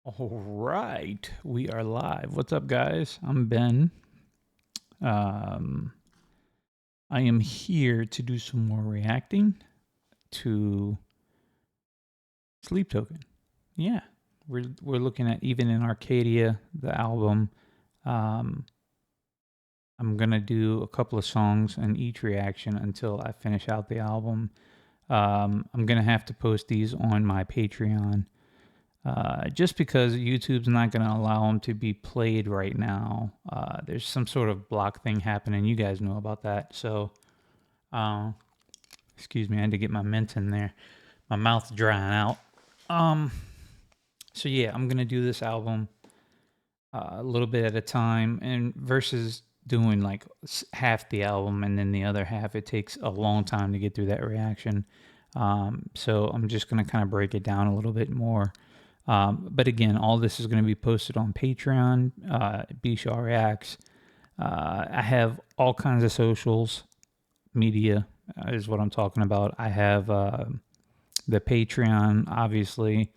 All right, we are live. What's up, guys? I'm Ben. Um, I am here to do some more reacting to Sleep Token. Yeah, we're looking at Even in Arcadia, the album. Um, I'm gonna do a couple of songs in each reaction until I finish out the album. I'm gonna have to post these on my Patreon. Just because YouTube's not going to allow them to be played right now. There's some sort of block thing happening. You guys know about that. So, uh, excuse me, I had to get my mint in there. My mouth's drying out. Um, so yeah, I'm gonna do this album a little bit at a time, and versus doing like half the album and then the other half, it takes a long time to get through that reaction. So I'm just gonna kind of break it down a little bit more. But again, all this is going to be posted on Patreon, bShaw Reacts. I have all kinds of socials, media is what I'm talking about. I have the Patreon, obviously,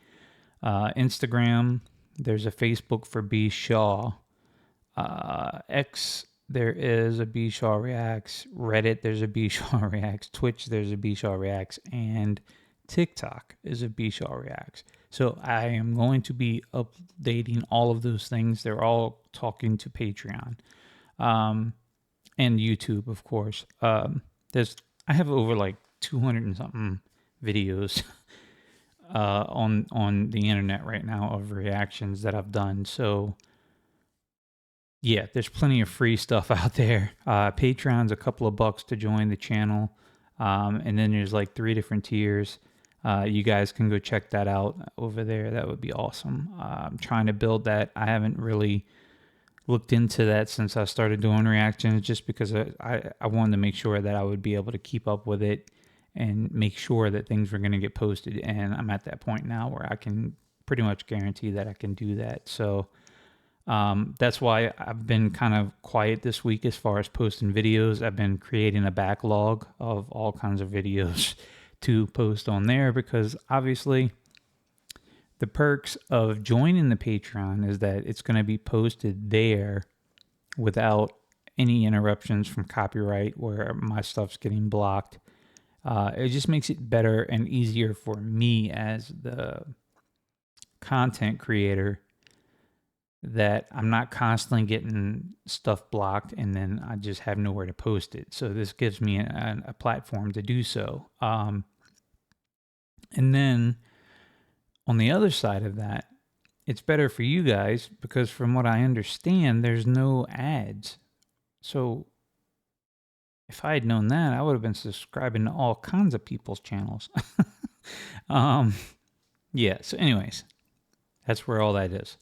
Instagram. There's a Facebook for bShaw. X, there is a bShaw Reacts. Reddit, there's a bShaw Reacts. Twitch, there's a bShaw Reacts. And TikTok is a bShaw Reacts. So I am going to be updating all of those things. They're all talking to Patreon and YouTube, of course. There's I have over like 200 and something videos on the internet right now of reactions that I've done. So yeah, there's plenty of free stuff out there. Patreon's a couple of bucks to join the channel, and then there's like 3 different tiers. You guys can go check that out over there. That would be awesome. I'm trying to build that. I haven't really looked into that since I started doing reactions, just because I wanted to make sure that I would be able to keep up with it and make sure that things were going to get posted. And I'm at that point now where I can pretty much guarantee that I can do that. So that's why I've been kind of quiet this week as far as posting videos. I've been creating a backlog of all kinds of videos to post on there, because obviously the perks of joining the Patreon is that it's going to be posted there without any interruptions from copyright where my stuff's getting blocked. It just makes it better and easier for me as the content creator, that I'm not constantly getting stuff blocked and then I just have nowhere to post it. So this gives me a platform to do so. And then on the other side of that, it's better for you guys because from what I understand, there's no ads. So if I had known that, I would have been subscribing to all kinds of people's channels. um, yeah. So, anyways, that's where all that is.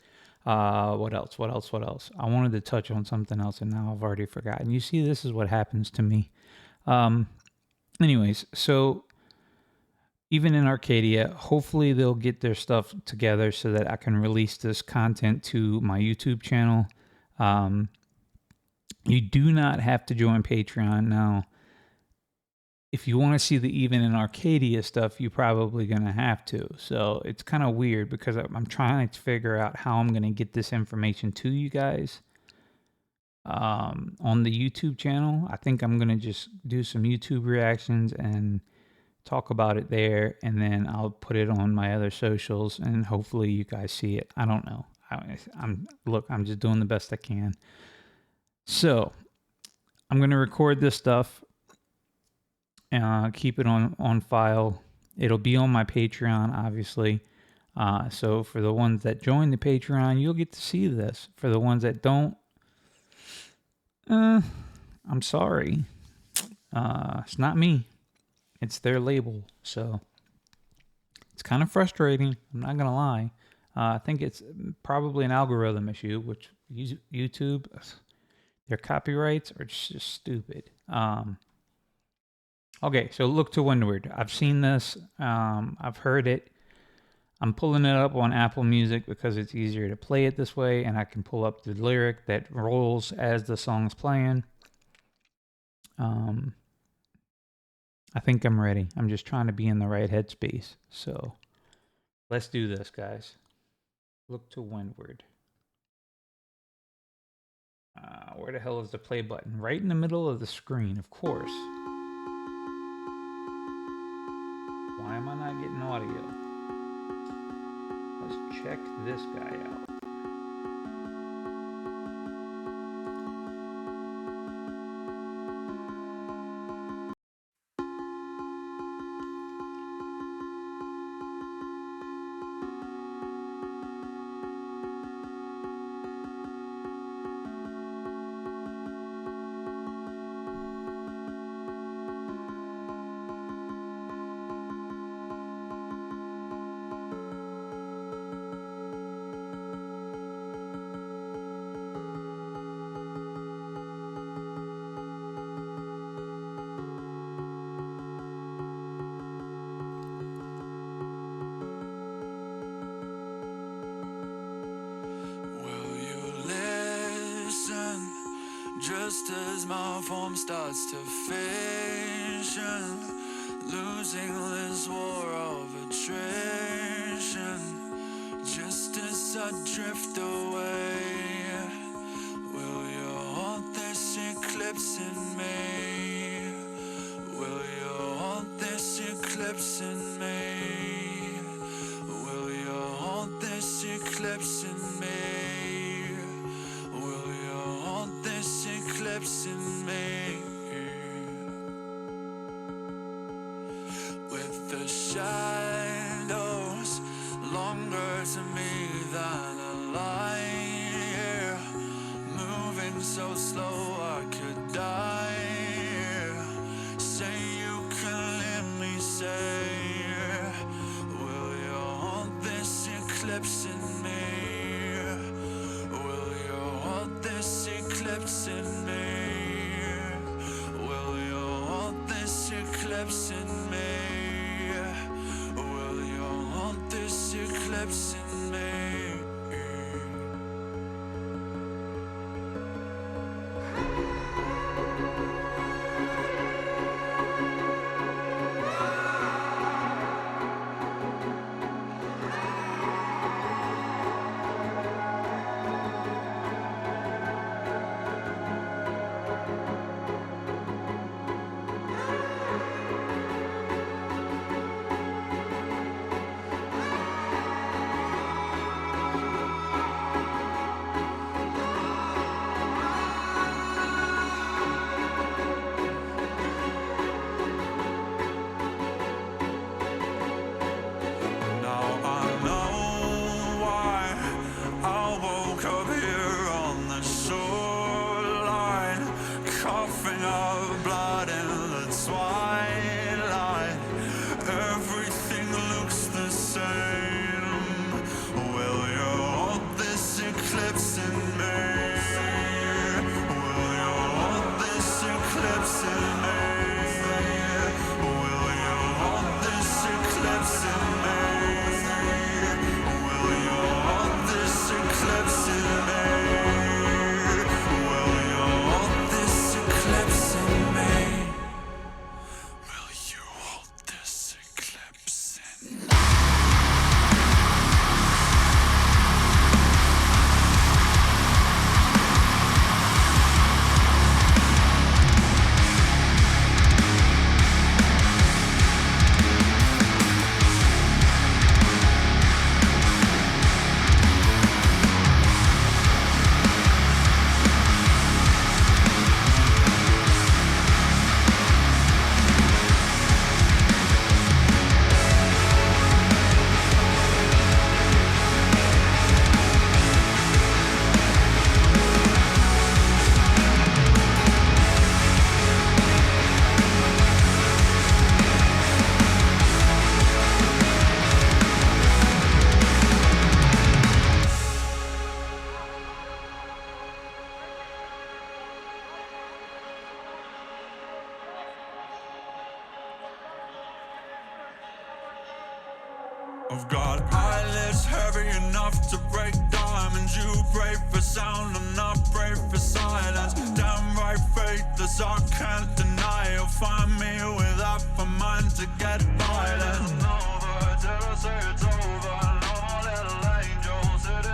What else? What else? What else? I wanted to touch on something else, and now I've already forgotten. You see, this is what happens to me. Anyways, so even in Arcadia, hopefully they'll get their stuff together so that I can release this content to my YouTube channel. You do not have to join Patreon now. If you want to see the Even in Arcadia stuff, you're probably going to have to. So it's kind of weird because I'm trying to figure out how I'm going to get this information to you guys on the YouTube channel. I think I'm going to just do some YouTube reactions and talk about it there, and then I'll put it on my other socials, and hopefully you guys see it. I don't know. I'm just doing the best I can. So I'm going to record this stuff, keep it on file. It'll be on my Patreon, obviously. So for the ones that join the Patreon, you'll get to see this. For the ones that don't, I'm sorry. It's not me. It's their label. So it's kind of frustrating. I'm not going to lie. I think it's probably an algorithm issue, which YouTube, their copyrights are just stupid. Okay, so look to Windward. I've seen this. I've heard it. I'm pulling it up on Apple Music because it's easier to play it this way, and I can pull up the lyric that rolls as the song's playing. I think I'm ready. I'm just trying to be in the right headspace. So let's do this, guys. Look to Windward. Where the hell is the play button? Right in the middle of the screen, of course. Why am I not getting audio? Let's check this guy out. Just as my form starts to fashion, losing this war of attrition. Just as I drift away, will you hold this eclipse in me? Will you hold this eclipse in me? Will you hold this eclipse in me? Eclipse in me, with the shadows longer to me than a light, yeah. Moving so slow I could die. Say you can let me say, will you hold this eclipse in me? Will you hold this eclipse in me? Eclipse in me. Will you hold this eclipse in me? I've got eyelids heavy enough to break diamonds. You pray for sound, I'm not brave for silence. Damn right faithless, I can't deny. You'll find me with half a mind to get violent. It's over till I say it's over. No more little angels, it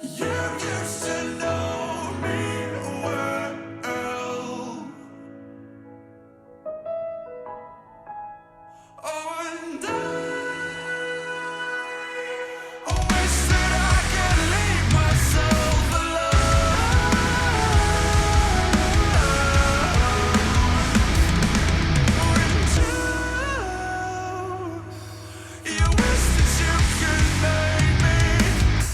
You used to know me well. Oh, and I wish that I could leave myself alone. You wish that you could make me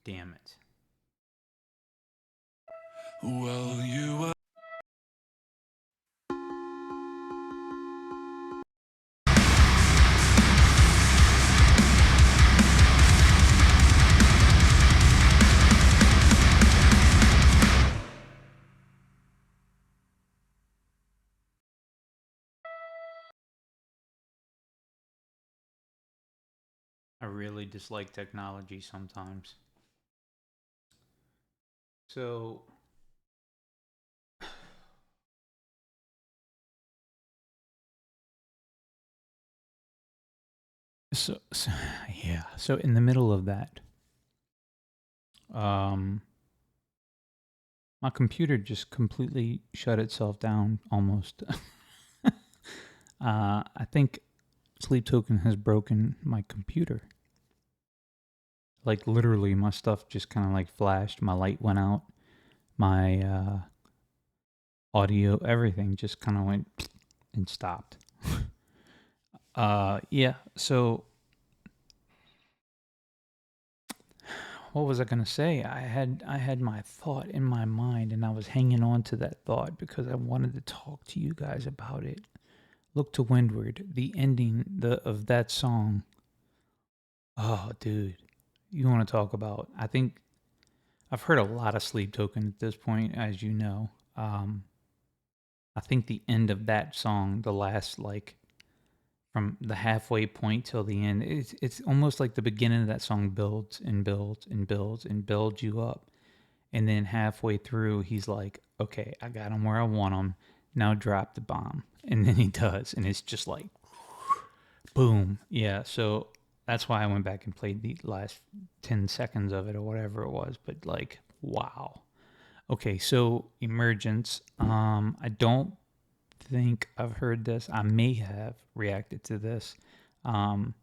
Damn it. well, you I really dislike technology sometimes. So, so yeah. So in the middle of that, um, my computer just completely shut itself down almost. I think Sleep Token has broken my computer. Like literally, my stuff just kind of like flashed. My light went out. My audio, everything just kind of went and stopped. Yeah. So what was I gonna say? I had my thought in my mind, and I was hanging on to that thought because I wanted to talk to you guys about it. Look to Windward, the ending of that song. Oh, dude, you want to talk about? I think I've heard a lot of Sleep Token at this point, as you know. I think the end of that song, the last like from the halfway point till the end, it's almost like the beginning of that song builds and builds and builds and builds you up, and then halfway through he's like, "Okay, I got him where I want him. Now drop the bomb," and then he does, and it's just like, boom, yeah. So that's why I went back and played the last 10 seconds of it or whatever it was. But like, wow. Okay, so Emergence. I don't think I've heard this. I may have reacted to this. Um,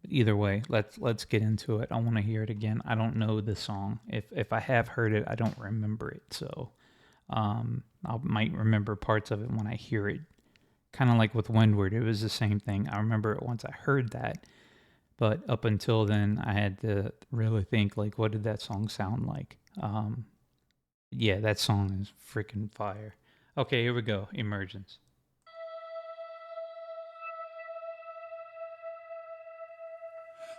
Either way, let's get into it. I want to hear it again. I don't know the song. If I have heard it, I don't remember it. So I might remember parts of it when I hear it. Kind of like with Windward, it was the same thing. I remember it once I heard that, but up until then, I had to really think like, what did that song sound like? Yeah, that song is freaking fire. Okay, here we go. Emergence.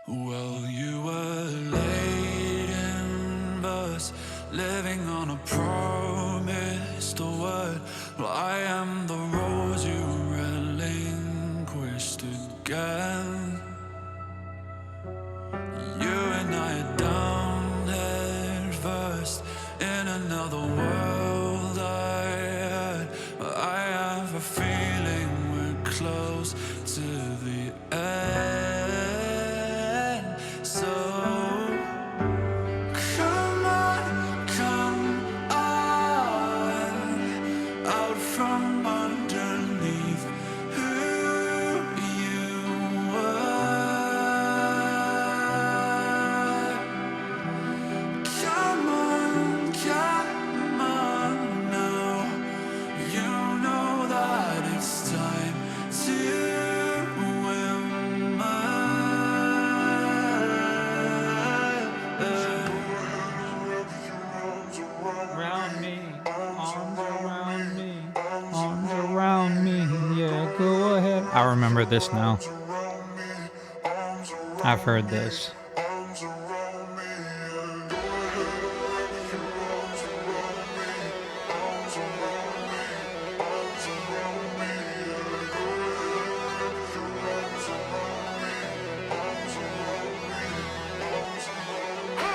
Well, you were late in verse, living on a promised word. Well, I am the rose you relinquished again. You and I are down head first in another world I had. I have a feeling we're close to the end. So come on, out from underneath who you were. Come on now. You know that it's time to Around me, arms around me, arms around me. Yeah, go ahead. I remember this now. I've heard this.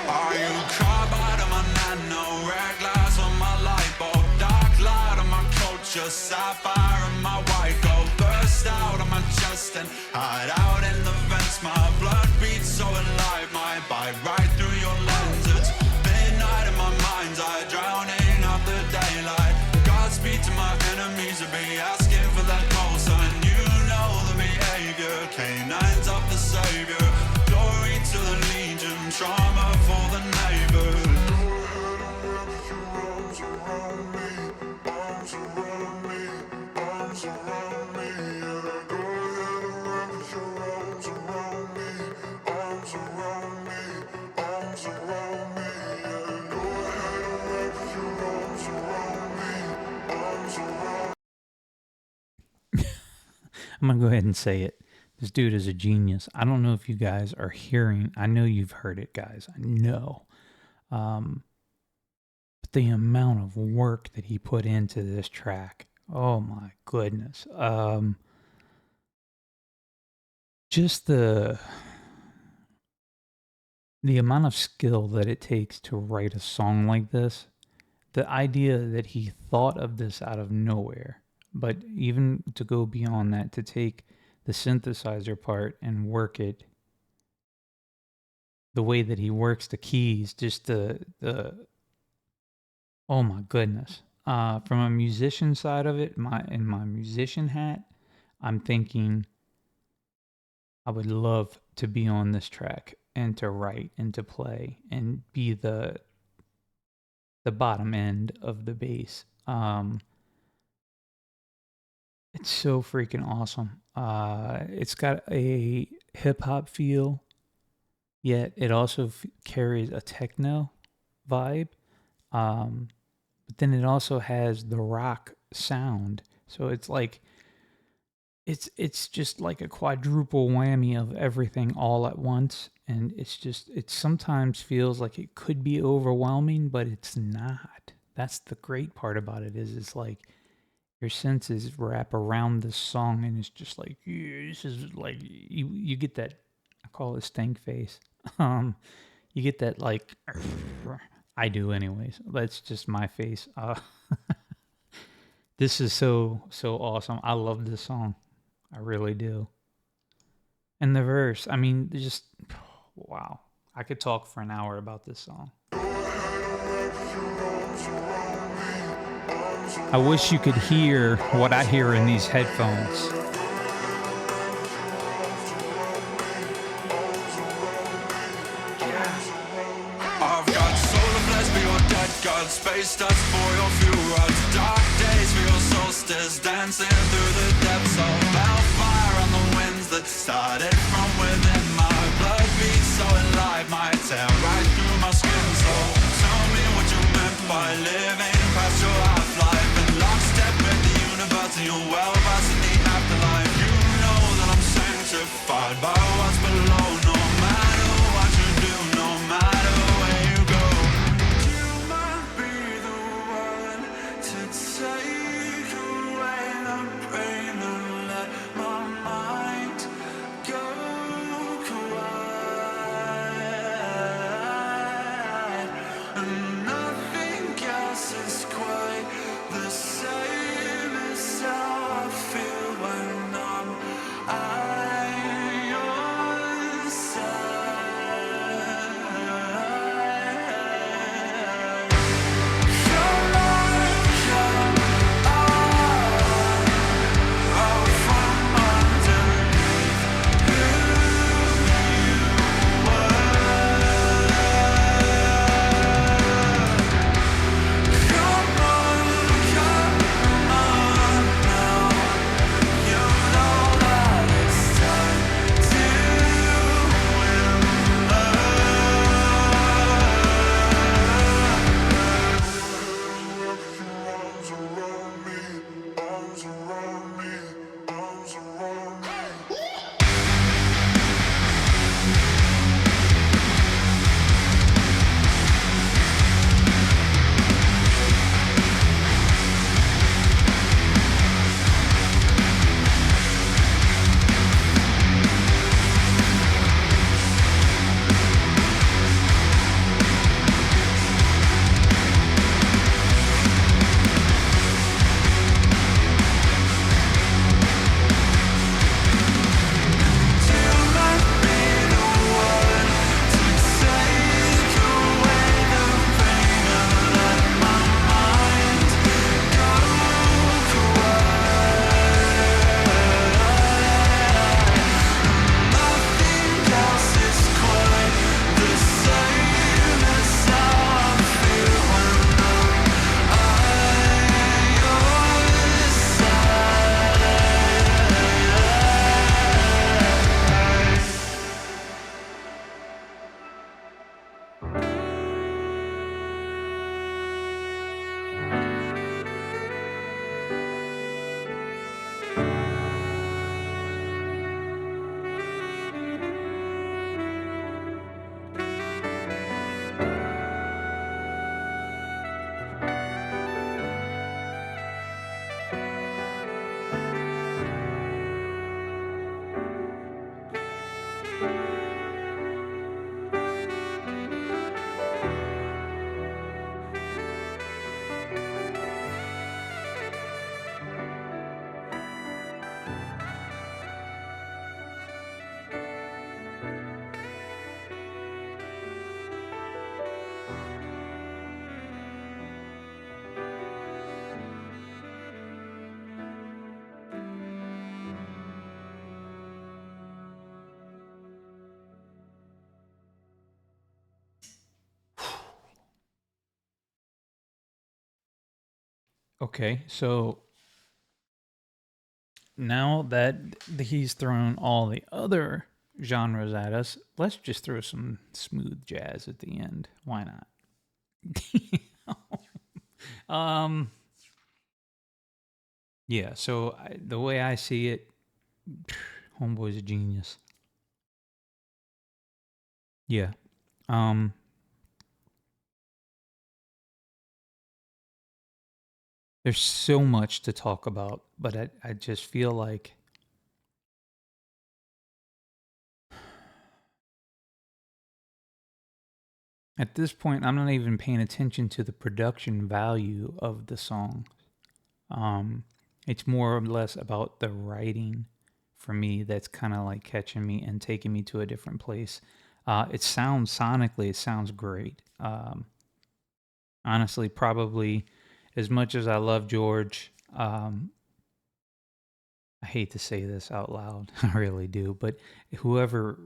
Are you carbide on my nano, red glass on my light bulb, dark light on my culture, sapphire on my white gold, burst out on my chest and hide out in the vents. My blood beats so alive, my bite right through your lens. It's midnight in my mind's eye, drowning out the daylight. Godspeed to my enemies, to be asking for that call sign. You know the behavior, canines of the savior. Glory to the legion, trauma for the neighbors. I'm going to go ahead and say it. This dude is a genius. I don't know if you guys are hearing. I know you've heard it, guys. I know. But the amount of work that he put into this track. Oh my goodness. Just the amount of skill that it takes to write a song like this. The idea that he thought of this out of nowhere. But even to go beyond that, to take the synthesizer part and work it the way that he works the keys, just the oh my goodness. From a musician side of it, in my musician hat, I'm thinking I would love to be on this track and to write and to play and be the bottom end of the bass. It's so freaking awesome. It's got a hip hop feel, yet it also carries a techno vibe. But then it also has the rock sound. So it's like it's just like a quadruple whammy of everything all at once, and it sometimes feels like it could be overwhelming, but it's not. That's the great part about it, is it's like your senses wrap around this song, and it's just like, yeah, this is like you get that, I call it stank face. You get that like I do anyways. That's just my face. This is so awesome. I love this song. I really do. And the verse, I mean, just wow. I could talk for an hour about this song. I wish you could hear what I hear in these headphones. blood, space dust for your few rods. Dark days for your solstice, dancing through the depths of hellfire on the winds that started from within. My blood beats so alive, might tear right through my skin. So tell me what you meant by living past your half-life, and lockstep with the universe and your well-versed in the afterlife. You know that I'm sanctified by what's below. No matter what you do, no matter where you go, you might be the one to take away the pain and let my mind go quiet. And nothing else is quite the same as how I feel when I'm at your side. Come on, come on, out from underneath who you were. Come on now, you know that it's time to arms around me, arms around me, arms around me. Okay, so now that he's thrown all the other genres at us, let's just throw some smooth jazz at the end. Why not? um, yeah. So the way I see it, Homeboy's a genius. Yeah. Um, there's so much to talk about, but I just feel like at this point, I'm not even paying attention to the production value of the song. It's more or less about the writing for me that's kind of like catching me and taking me to a different place. It sounds sonically, it sounds great. Honestly, probably as much as I love George, I hate to say this out loud, I really do, but whoever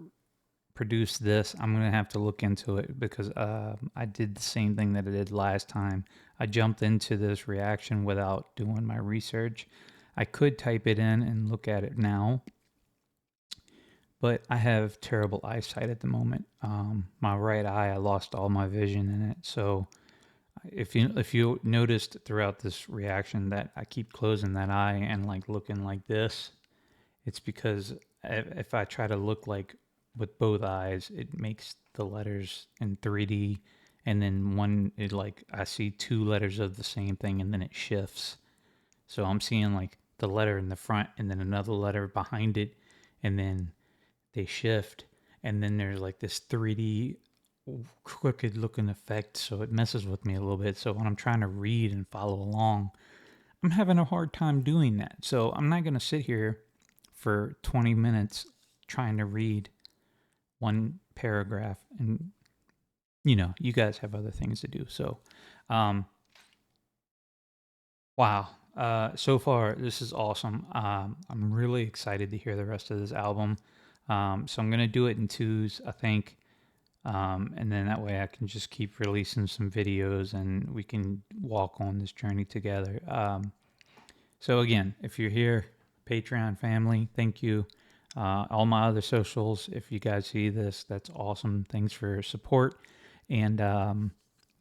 produce this, I'm going to have to look into it because I did the same thing that I did last time. I jumped into this reaction without doing my research. I could type it in and look at it now, but I have terrible eyesight at the moment. My right eye, I lost all my vision in it. So if you noticed throughout this reaction that I keep closing that eye and like looking like this, it's because if I try to look like with both eyes, it makes the letters in 3D, and then I see two letters of the same thing, and then it shifts. So I'm seeing like the letter in the front, and then another letter behind it, and then they shift, and then there's like this 3D crooked looking effect, so it messes with me a little bit. So when I'm trying to read and follow along, I'm having a hard time doing that. So I'm not going to sit here for 20 minutes trying to read one paragraph, and you guys have other things to do. So wow, so far this is awesome. I'm really excited to hear the rest of this album. So I'm going to do it in twos, I think. And then that way I can just keep releasing some videos and we can walk on this journey together. So again, if you're here, Patreon family, thank you. All my other socials, if you guys see this, that's awesome. Thanks for your support. And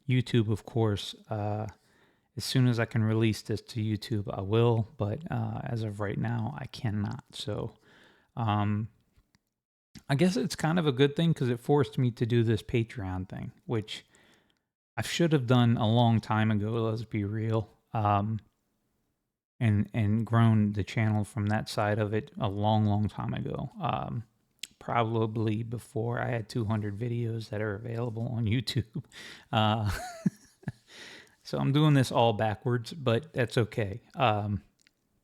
YouTube, of course, as soon as I can release this to YouTube, I will. But as of right now, I cannot. So I guess it's kind of a good thing because it forced me to do this Patreon thing, which I should have done a long time ago. Let's be real. And grown the channel from that side of it a long time ago. Probably before I had 200 videos that are available on YouTube. So I'm doing this all backwards, but that's okay.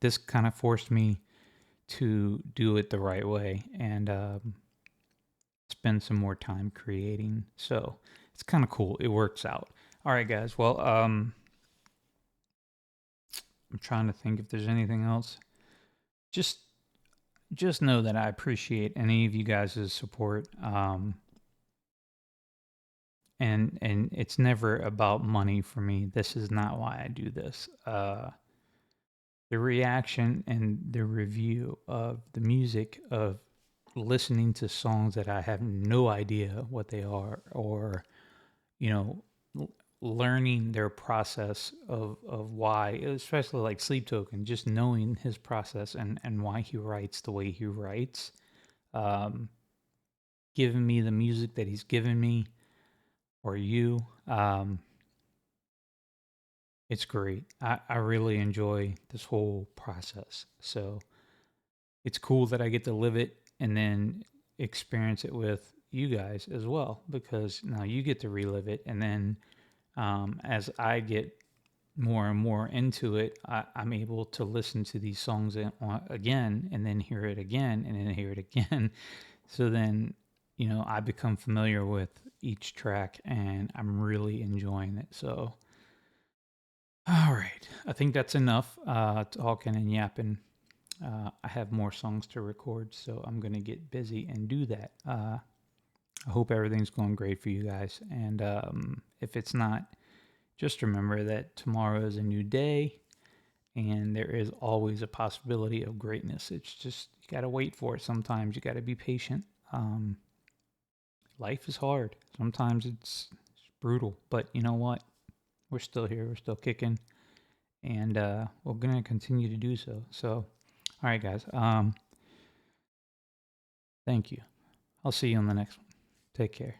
This kind of forced me to do it the right way and spend some more time creating. So it's kind of cool. It works out. All right, guys. Well, I'm trying to think if there's anything else. Just know that I appreciate any of you guys' support. And it's never about money for me. This is not why I do this. The reaction and the review of the music, of listening to songs that I have no idea what they are, or learning their process of why, especially like Sleep Token, just knowing his process and why he writes the way he writes, giving me the music that he's given me, or you. It's great. I really enjoy this whole process. So it's cool that I get to live it and then experience it with you guys as well, because now you get to relive it. And then as I get more and more into it, I'm able to listen to these songs again, and then hear it again, and then hear it again. So then, I become familiar with each track, and I'm really enjoying it. So, all right, I think that's enough talking and yapping. I have more songs to record, so I'm going to get busy and do that. I hope everything's going great for you guys. And if it's not, just remember that tomorrow is a new day, and there is always a possibility of greatness. It's just, you got to wait for it sometimes. You got to be patient. Life is hard. Sometimes it's brutal, but you know what? We're still here. We're still kicking, and we're going to continue to do so. So, all right, guys. Thank you. I'll see you on the next one. Take care.